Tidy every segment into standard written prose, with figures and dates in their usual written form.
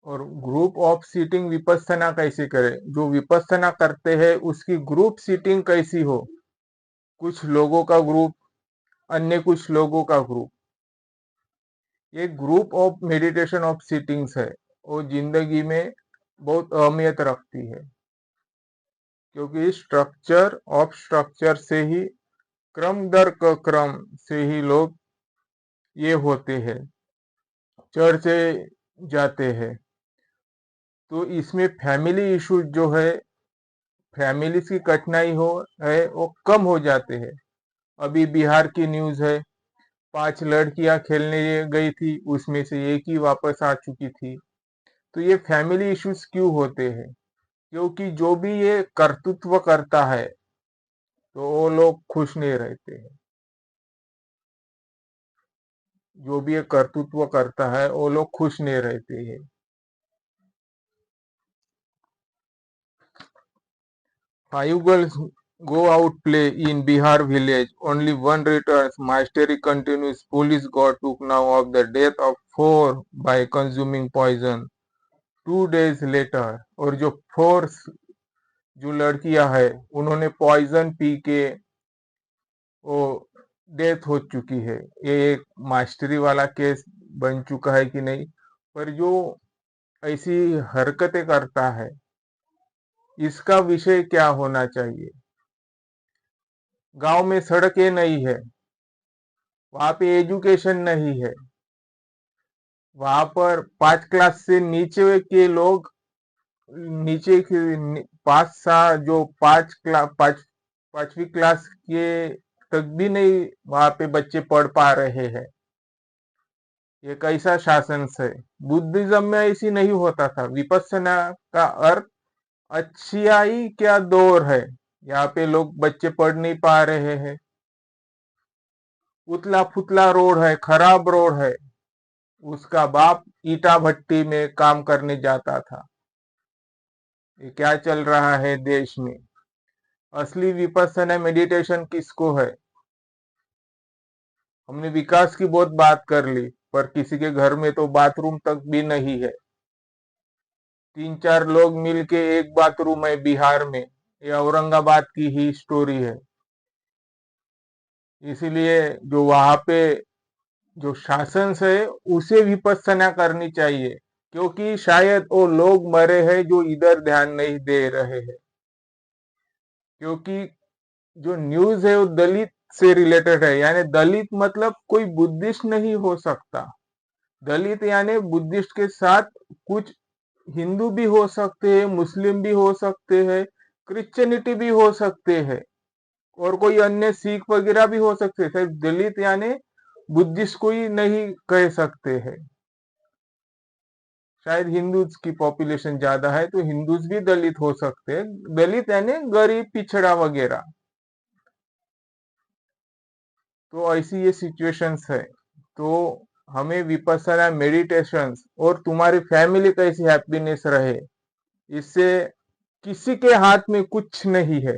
और group of seating Vipassana कैसे करें, जो विपස්සना करते हैं उसकी ग्रुप सीटिंग कैसी हो, कुछ लोगों का ग्रुप, अन्य कुछ लोगों का ग्रुप। ये group of meditation of seatings है, वो जिंदगी में बहुत अहमियत रखती है, क्योंकि स्ट्रक्चर ऑफ स्ट्रक्चर से ही, क्रम दर क्रम से ही लोग ये होते हैं, चर्चे जाते हैं। तो इसमें फैमिली इश्यूज जो है, फैमिली की कठिनाई हो है, वो कम हो जाते हैं। अभी बिहार की न्यूज है, 5 लड़कियां खेलने गई थी, उसमें से एक ही वापस आ चुकी थी। तो ये फैमिली इश्यूज क्यों होते हैं? क्योंकि जो भी ये कर्तृत्व करता है तो वो लोग खुश नहीं रहते हैं। जो भी ये कर्तृत्व करता है वो लोग खुश नहीं रहते हैं। 5 girls go out play in Bihar village. Only one returns. My story continues. Police got took now of the death of 4 by consuming poison. 2 days later, और जो 4 जो लड़कियां है उन्होंने पॉइजन पी के वो डेथ हो चुकी है। ये एक मास्टरी वाला केस बन चुका है कि नहीं, पर जो ऐसी हरकतें करता है इसका विषय क्या होना चाहिए? गांव में सड़कें नहीं है, वहां पे एजुकेशन नहीं है, वहां पर 5 क्लास से नीचे के लोग, नीचे के 5 जो 5वीं क्लास के तक भी नहीं वहां पे बच्चे पढ़ पा रहे हैं। ये कैसा शासन है? बुद्धिज्म में ऐसी नहीं होता था। विपස්සना का अर्थ अच्छाई क्या दौर है, यहाँ पे लोग बच्चे पढ़ नहीं पा रहे हैं, उतला फुतला रोड है, खराब रोड है, उसका बाप ईटा भट्टी में काम करने जाता था। ये क्या चल रहा है देश में? असली विपස්සना मेडिटेशन किसको है? हमने विकास की बहुत बात कर ली, पर किसी के घर में तो बाथरूम तक भी नहीं है। 3-4 लोग मिलके एक बाथरूम है बिहार में। ये औरंगाबाद की ही स्टोरी है। इसीलिए जो वहां पे जो शासन है उसे विपස්සना करनी चाहिए, क्योंकि शायद वो लोग मरे हैं जो इधर ध्यान नहीं दे रहे हैं। क्योंकि जो न्यूज है वो दलित से रिलेटेड है, यानी दलित मतलब कोई बुद्धिस्ट नहीं हो सकता। दलित यानी बुद्धिस्ट के साथ कुछ हिंदू भी हो सकते हैं, मुस्लिम भी हो सकते हैं, क्रिश्चियनिटी भी हो सकते हैं, और कोई अन्य सिख वगैरह भी हो सकते हैं। सिर्फ दलित यानी बुद्धिस्ट कोई नहीं कह सकते हैं। शायद हिंदूज की पॉपुलेशन ज्यादा है तो हिंदूज भी दलित हो सकते हैं। दलित यानी गरीब पिछड़ा वगैरह। तो ऐसी ये सिचुएशंस है। तो हमें विपස්සना मेडिटेशन और तुम्हारी फैमिली कैसी हैप्पीनेस रहे, इससे किसी के हाथ में कुछ नहीं है।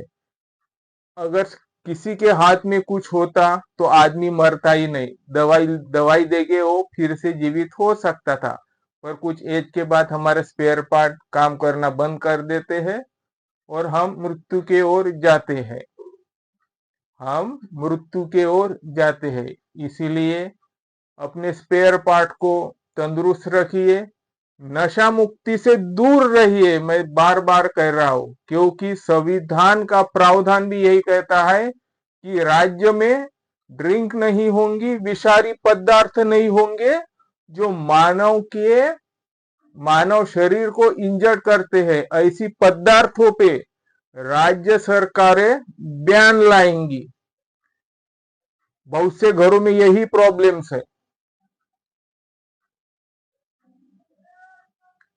अगर किसी के हाथ में कुछ होता तो आदमी मरता ही नहीं, दवाई दवाई देके वो फिर से जीवित हो सकता था। पर कुछ एज के बाद हमारे स्पेयर पार्ट काम करना बंद कर देते हैं और हम मृत्यु के ओर जाते हैं। हम मृत्यु के ओर जाते हैं। इसीलिए अपने स्पेयर पार्ट को तंदुरुस्त रखिए, नशा मुक्ति से दूर रहिए। मैं बार बार कह रहा हूं, क्योंकि संविधान का प्रावधान भी यही कहता है कि राज्य में ड्रिंक नहीं होंगी, विषारी पदार्थ नहीं होंगे जो मानव शरीर को इंजर्ड करते हैं। ऐसी पदार्थों पे राज्य सरकारें बैन लाएंगी। बहुत से घरों में यही प्रॉब्लम्स है।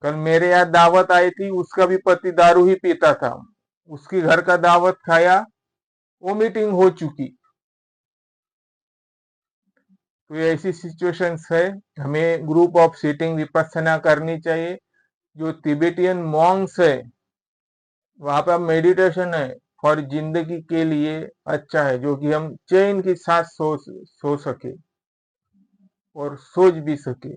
कल मेरे यहाँ दावत आई थी, उसका भी पति दारू ही पीता था। उसकी घर का दावत खाया, वो मीटिंग हो चुकी। तो ये ऐसी सिचुएशंस है। हमें ग्रुप ऑफ सीटिंग विपස්සना करनी चाहिए। जो तिबेटियन मॉन्क्स है वहां पर मेडिटेशन है और जिंदगी के लिए अच्छा है, जो कि हम चैन के साथ सो सके और सोच भी सके।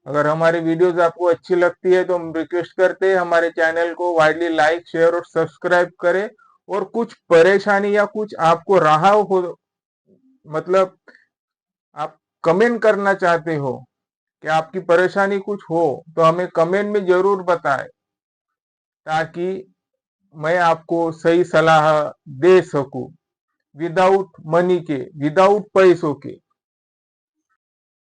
अगर हमारी वीडियोस आपको अच्छी लगती है तो हम रिक्वेस्ट करते हैं हमारे चैनल को वाइडली लाइक शेयर और सब्सक्राइब करें। और कुछ परेशानी या कुछ आपको रहा हो, मतलब आप कमेंट करना चाहते हो कि आपकी परेशानी कुछ हो, तो हमें कमेंट में जरूर बताएं, ताकि मैं आपको सही सलाह दे सकूं, विदाउट मनी के, विदाउट पैसों के।